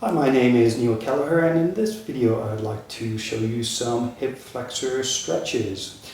Hi, my name is Neil Kelleher, and in this video I'd like to show you some hip flexor stretches.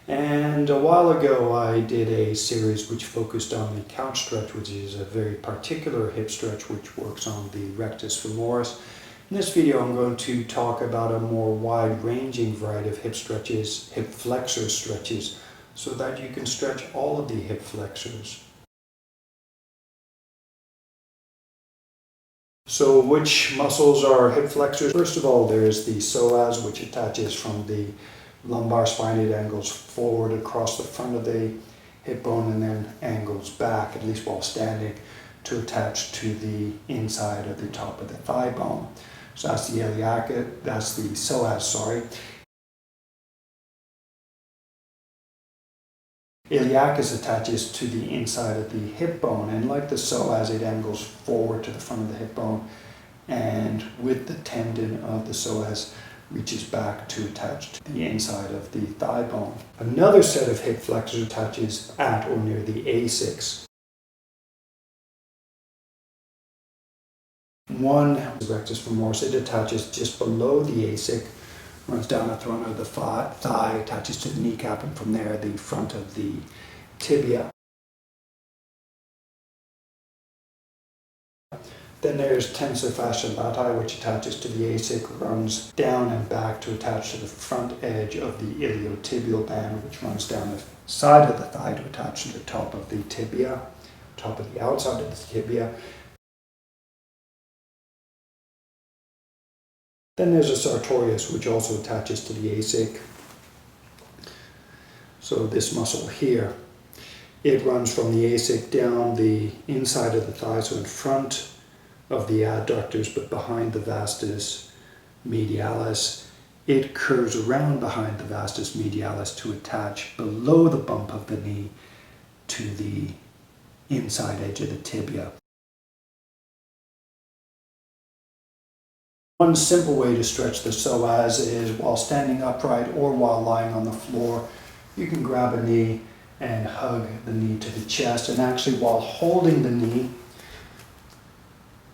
And a while ago I did a series which focused on the couch stretch, which is a very particular hip stretch which works on the rectus femoris. In this video I'm going to talk about a more wide-ranging variety of hip stretches, hip flexor stretches, so that you can stretch all of the hip flexors. So which muscles are hip flexors? First of all, there's the psoas, which attaches from the lumbar spine. It angles forward across the front of the hip bone and then angles back, at least while standing, to attach to the inside of the top of the thigh bone. So that's the iliacus, that's the psoas, sorry. Iliacus attaches to the inside of the hip bone, and like the psoas, it angles forward to the front of the hip bone, and with the tendon of the psoas reaches back to attach to the inside of the thigh bone. Another set of hip flexors attaches at or near the A6. One, the rectus femoris, it attaches just below the A6, runs down the front of the thigh, attaches to the kneecap, and from there the front of the tibia. Then there's tensor fascia latae, which attaches to the A6, runs down and back to attach to the front edge of the iliotibial band, which runs down the side of the thigh to attach to the top of the tibia, top of the outside of the tibia. Then there's a sartorius, which also attaches to the A6. So this muscle here, it runs from the A6 down the inside of the thigh, so in front of the adductors but behind the vastus medialis. It curves around behind the vastus medialis to attach below the bump of the knee to the inside edge of the tibia. One simple way to stretch the psoas is while standing upright or while lying on the floor. You can grab a knee and hug the knee to the chest, and actually while holding the knee,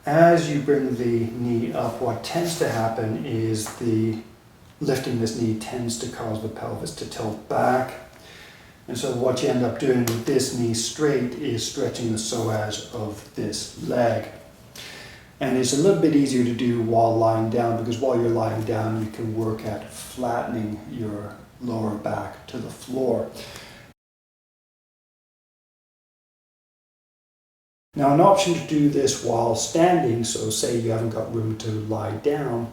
as you bring the knee up, what tends to happen is lifting this knee tends to cause the pelvis to tilt back. And so what you end up doing with this knee straight is stretching the psoas of this leg. And it's a little bit easier to do while lying down, because while you're lying down you can work at flattening your lower back to the floor. Now, an option to do this while standing, so say you haven't got room to lie down,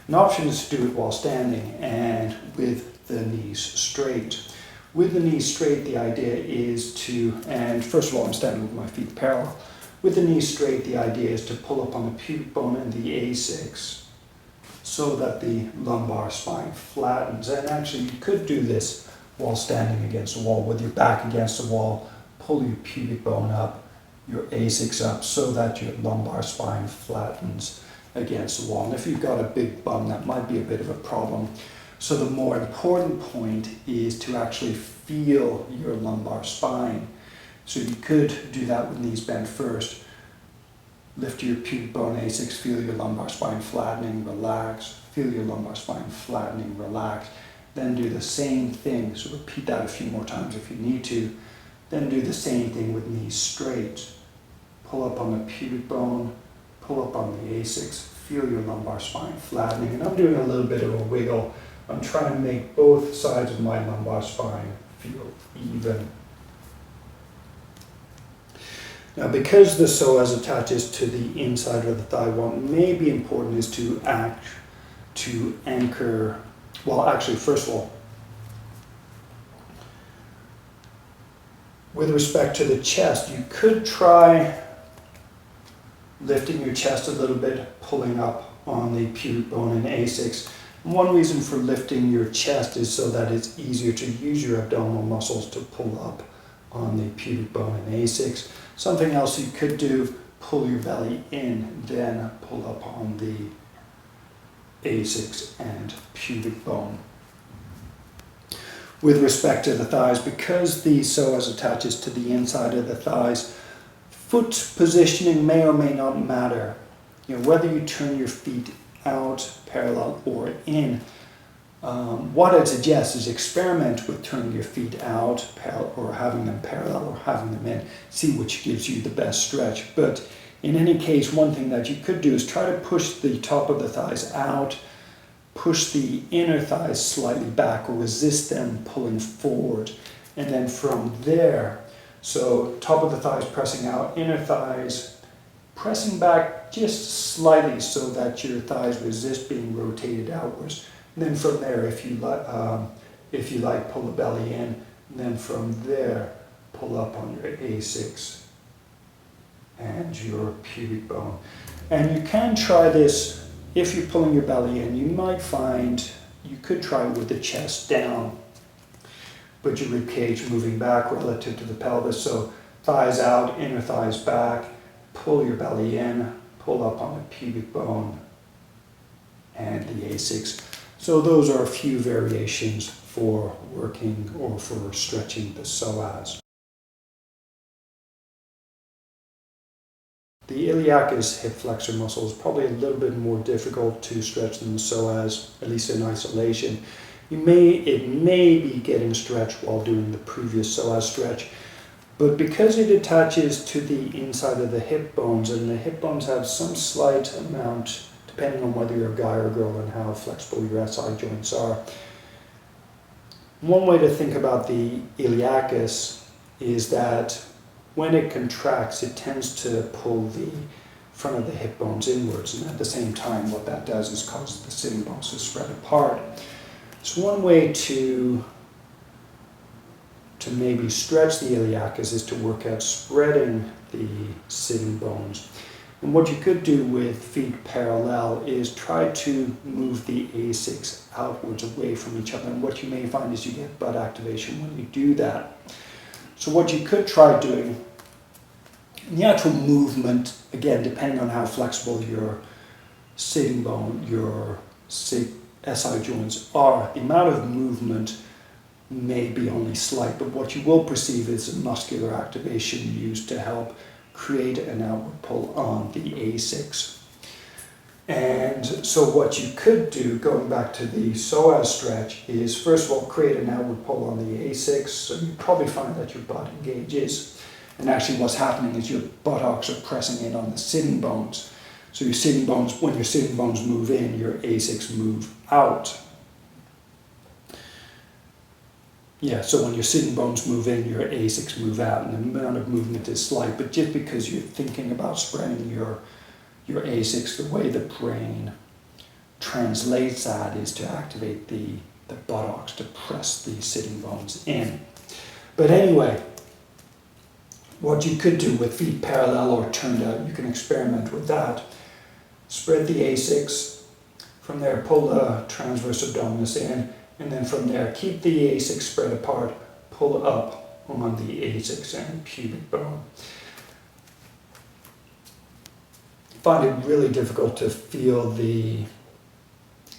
an option is to do it while standing and with the knees straight. With the knees straight, the idea is to, and first of all I'm standing with my feet parallel. With the knees straight, the idea is to pull up on the pubic bone and the A6 so that the lumbar spine flattens. And actually you could do this while standing against the wall. With your back against the wall, pull your pubic bone up, your A6 up, so that your lumbar spine flattens against the wall. And if you've got a big bum, that might be a bit of a problem. So the more important point is to actually feel your lumbar spine. So you could do that with knees bent first. Lift your pubic bone, A6, feel your lumbar spine flattening, relax. Feel your lumbar spine flattening, relax. Then do the same thing. So repeat that a few more times if you need to. Then do the same thing with knees straight. Pull up on the pubic bone, pull up on the A6, feel your lumbar spine flattening. And I'm doing a little bit of a wiggle. I'm trying to make both sides of my lumbar spine feel even. Now, because the psoas attaches to the inside of the thigh, what may be important is to anchor, well actually first of all, with respect to the chest, you could try lifting your chest a little bit, pulling up on the pubic bone and A6. And one reason for lifting your chest is so that it's easier to use your abdominal muscles to pull up on the pubic bone and A6. Something else you could do, pull your belly in, then pull up on the A6 and pubic bone. With respect to the thighs, because the psoas attaches to the inside of the thighs, foot positioning may or may not matter. whether you turn your feet out parallel or in, what I'd suggest is experiment with turning your feet out or having them parallel or having them in. See which gives you the best stretch. But in any case, one thing that you could do is try to push the top of the thighs out, push the inner thighs slightly back or resist them pulling forward. And then from there, so top of the thighs pressing out, inner thighs pressing back just slightly so that your thighs resist being rotated outwards. And then from there, if you like, pull the belly in. And then from there, pull up on your A6 and your pubic bone. And you can try this if you're pulling your belly in. You might find you could try with the chest down, but your rib cage moving back relative to the pelvis. So thighs out, inner thighs back, pull your belly in, pull up on the pubic bone and the A6. So those are a few variations for working or for stretching the psoas. The iliacus hip flexor muscle is probably a little bit more difficult to stretch than the psoas, at least in isolation. It may be getting stretched while doing the previous psoas stretch, but because it attaches to the inside of the hip bones, and the hip bones have some slight amount, depending on whether you're a guy or a girl and how flexible your SI joints are. One way to think about the iliacus is that when it contracts, it tends to pull the front of the hip bones inwards, and at the same time what that does is cause the sitting bones to spread apart. So one way to maybe stretch the iliacus is to work at spreading the sitting bones. And what you could do with feet parallel is try to move the A6 outwards away from each other. And what you may find is you get butt activation when you do that. So what you could try doing, the actual movement, again, depending on how flexible your sitting bone, your SI joints are, the amount of movement may be only slight, but what you will perceive is a muscular activation used to help create an outward pull on the A6. And so what you could do, going back to the psoas stretch, is first of all create an outward pull on the A6, so you probably find that your butt engages. And actually what's happening is your buttocks are pressing in on the sitting bones. So your sitting bones, when your sitting bones move in, your A6 move out. Yeah, so when your sitting bones move in, your A6 move out, and the amount of movement is slight, but just because you're thinking about spreading your A6, the way the brain translates that is to activate the buttocks to press the sitting bones in. But anyway, what you could do with feet parallel or turned out, you can experiment with that. Spread the A6, from there pull the transverse abdominis in, and then from there keep the A6 spread apart, pull up on the A6 and pubic bone. Find it really difficult to feel the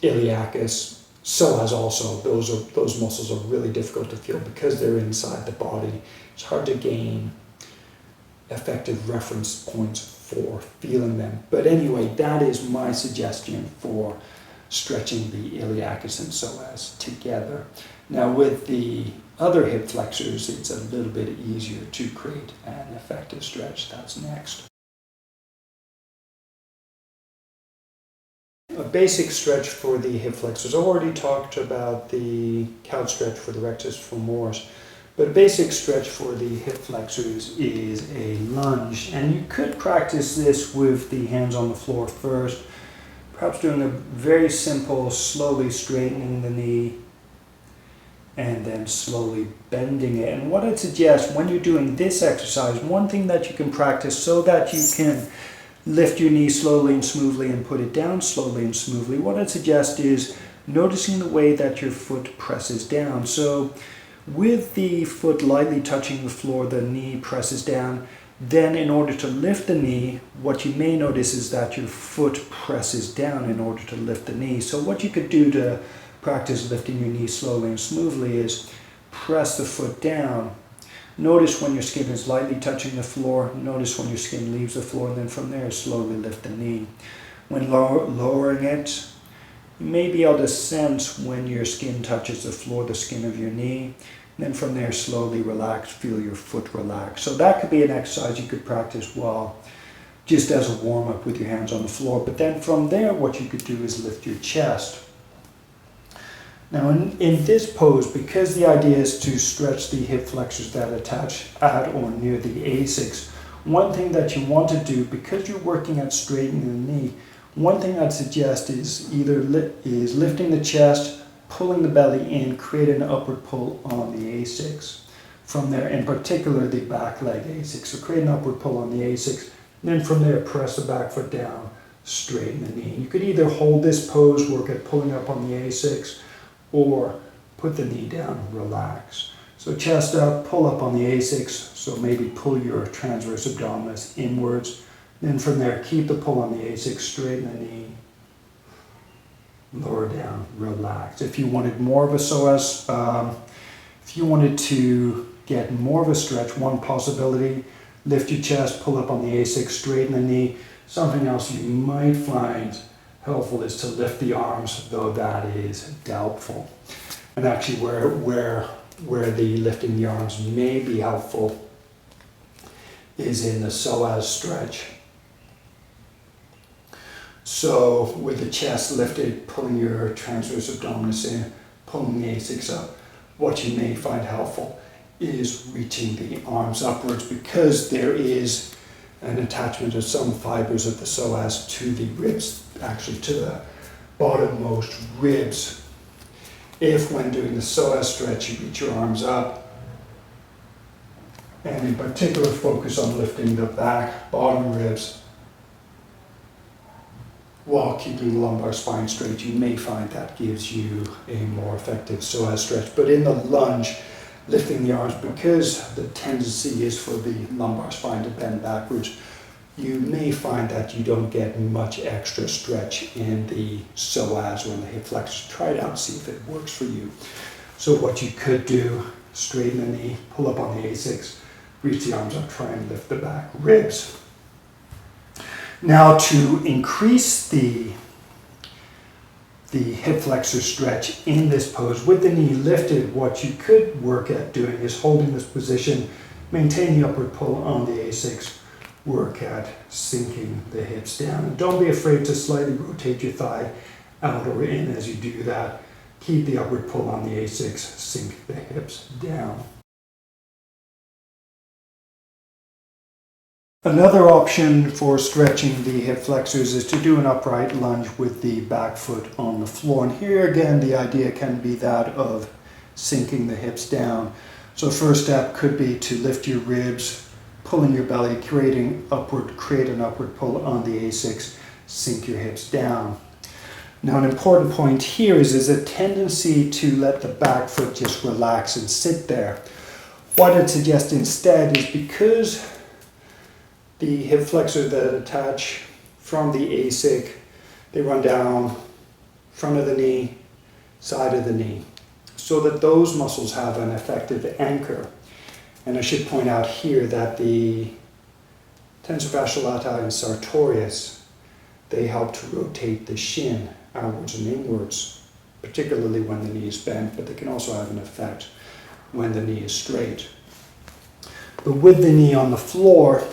iliacus. Psoas also, those muscles are really difficult to feel because they're inside the body. It's hard to gain effective reference points for feeling them. But anyway, that is my suggestion for stretching the iliacus and psoas together. Now with the other hip flexors, it's a little bit easier to create an effective stretch. That's next. A basic stretch for the hip flexors. I already talked about the couch stretch for the rectus femoris, but a basic stretch for the hip flexors is a lunge. And you could practice this with the hands on the floor first, perhaps doing a very simple, slowly straightening the knee and then slowly bending it. And what I'd suggest when you're doing this exercise, one thing that you can practice so that you can lift your knee slowly and smoothly and put it down slowly and smoothly, what I'd suggest is noticing the way that your foot presses down. So with the foot lightly touching the floor, the knee presses down. Then in order to lift the knee, what you may notice is that your foot presses down in order to lift the knee. So what you could do to practice lifting your knee slowly and smoothly is press the foot down. Notice when your skin is lightly touching the floor. Notice when your skin leaves the floor, and then from there slowly lift the knee. When lowering it, you may be able to sense when your skin touches the floor, the skin of your knee. And then from there, slowly relax, feel your foot relax. So that could be an exercise you could practice while just as a warm-up with your hands on the floor. But then from there, what you could do is lift your chest. Now in this pose, because the idea is to stretch the hip flexors that attach at or near the A6, one thing that you want to do, because you're working at straightening the knee, one thing I'd suggest is either lifting the chest, pulling the belly in, create an upward pull on the A6. From there, in particular, the back leg A6. So create an upward pull on the A6, and then from there, press the back foot down, straighten the knee. You could either hold this pose, work at pulling up on the A6, or put the knee down, relax. So chest up, pull up on the A6, so maybe pull your transverse abdominis inwards. Then from there, keep the pull on the A6, straighten the knee, lower down, relax. If you wanted more of a psoas, if you wanted to get more of a stretch, one possibility, lift your chest, pull up on the A6, straighten the knee. Something else you might find helpful is to lift the arms, though that is doubtful. And actually where the lifting the arms may be helpful is in the psoas stretch. So with the chest lifted, pulling your transverse abdominis in, pulling the A6 up, what you may find helpful is reaching the arms upwards, because there is an attachment of some fibers of the psoas to the ribs, actually to the bottommost ribs. If when doing the psoas stretch you reach your arms up, and in particular focus on lifting the back bottom ribs while keeping the lumbar spine straight, you may find that gives you a more effective psoas stretch. But in the lunge, lifting the arms, because the tendency is for the lumbar spine to bend backwards, you may find that you don't get much extra stretch in the psoas or in the hip flexors. Try it out, see if it works for you. So what you could do, straighten the knee, pull up on the A6, reach the arms up, try and lift the back ribs. Now to increase the hip flexor stretch in this pose, with the knee lifted, what you could work at doing is holding this position, maintain the upward pull on the A6, work at sinking the hips down. And don't be afraid to slightly rotate your thigh out or in as you do that. Keep the upward pull on the A6, sink the hips down. Another option for stretching the hip flexors is to do an upright lunge with the back foot on the floor. And here again, the idea can be that of sinking the hips down. So first step could be to lift your ribs, pulling your belly, create an upward pull on the A6, sink your hips down. Now an important point here is a tendency to let the back foot just relax and sit there. What I'd suggest instead is, because the hip flexors that attach from the A6, they run down front of the knee, side of the knee, so that those muscles have an effective anchor. And I should point out here that the tensor fascia latae and sartorius, they help to rotate the shin outwards and inwards, particularly when the knee is bent, but they can also have an effect when the knee is straight. But with the knee on the floor,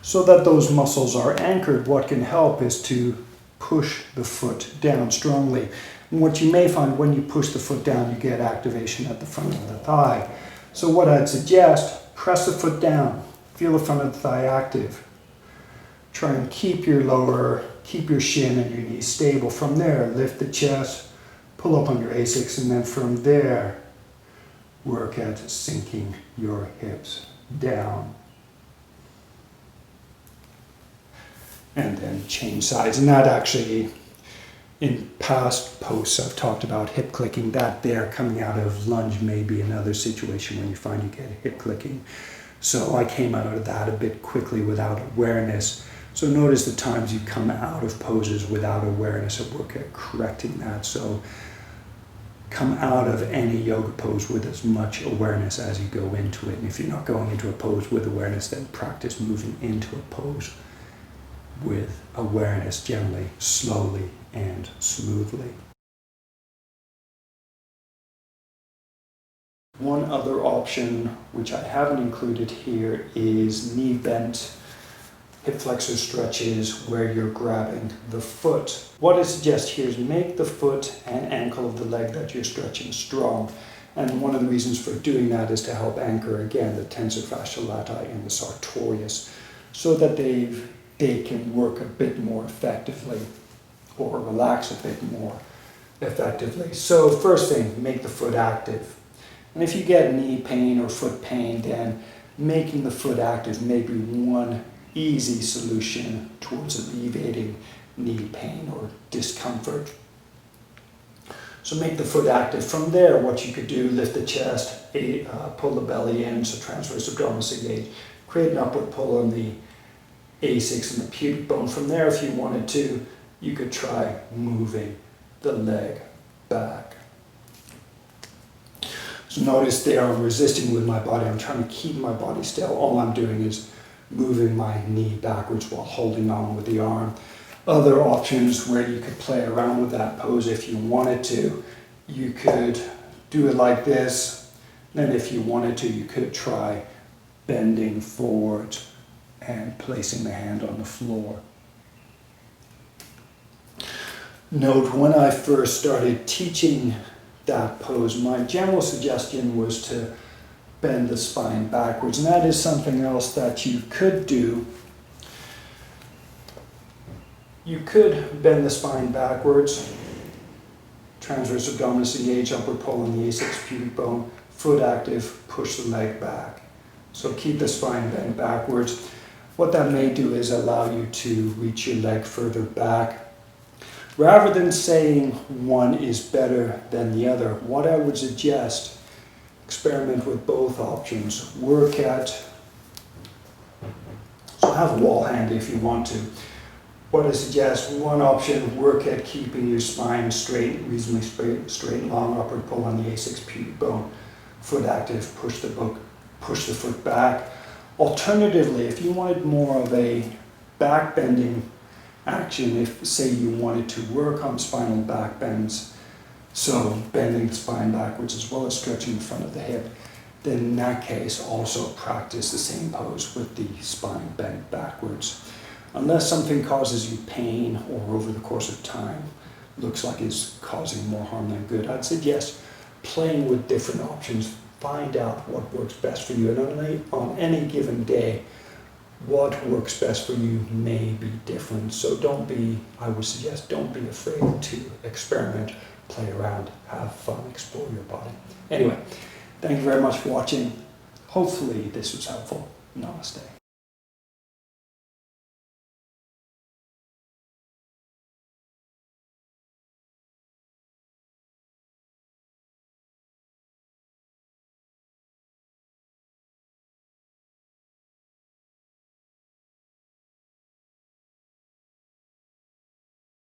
so that those muscles are anchored, what can help is to push the foot down strongly. And what you may find when you push the foot down, you get activation at the front of the thigh. So what I'd suggest, press the foot down, feel the front of the thigh active. Try and keep your shin and your knees stable. From there, lift the chest, pull up on your A6, and then from there, work at sinking your hips down. And then change sides. And that actually, in past posts, I've talked about hip clicking. That there coming out of lunge may be another situation when you find you get hip clicking. So I came out of that a bit quickly without awareness. So notice the times you come out of poses without awareness, and work at correcting that. So come out of any yoga pose with as much awareness as you go into it. And if you're not going into a pose with awareness, then practice moving into a pose with awareness, gently, slowly, and smoothly. One other option, which I haven't included here, is knee bent hip flexor stretches where you're grabbing the foot. What I suggest here is make the foot and ankle of the leg that you're stretching strong. And one of the reasons for doing that is to help anchor, again, the tensor, fascia, latae, and the sartorius, so that they can work a bit more effectively or relax a bit more effectively. So first thing, make the foot active. And if you get knee pain or foot pain, then making the foot active may be one easy solution towards alleviating knee pain or discomfort. So make the foot active. From there, what you could do, lift the chest, pull the belly in, so transverse abdominis engage, create an upward pull on the A6 and the pubic bone. From there, if you wanted to, you could try moving the leg back. So notice there I'm resisting with my body. I'm trying to keep my body still. All I'm doing is moving my knee backwards while holding on with the arm. Other options where you could play around with that pose if you wanted to. You could do it like this. Then if you wanted to, you could try bending forward and placing the hand on the floor. Note, when I first started teaching that pose, my general suggestion was to bend the spine backwards, and that is something else that you could do. You could bend the spine backwards, transverse abdominis engage, upward pull on the A6 pubic bone, foot active, push the leg back. So keep the spine bent backwards. What that may do is allow you to reach your leg further back. Rather than saying one is better than the other, what I would suggest, experiment with both options. Work at, so have a wall handy if you want to. What I suggest, one option, work at keeping your spine straight, reasonably straight, long, upward pull on the A6 pubic bone, foot active, push the foot back. Alternatively, if you wanted more of a back bending action, if say you wanted to work on spinal back bends, so bending the spine backwards as well as stretching the front of the hip, then in that case also practice the same pose with the spine bent backwards. Unless something causes you pain or over the course of time looks like it's causing more harm than good, I'd suggest playing with different options. Find out what works best for you, and on any given day, what works best for you may be different. So I would suggest don't be afraid to experiment, play around, have fun, explore your body. Anyway, thank you very much for watching. Hopefully this was helpful. Namaste.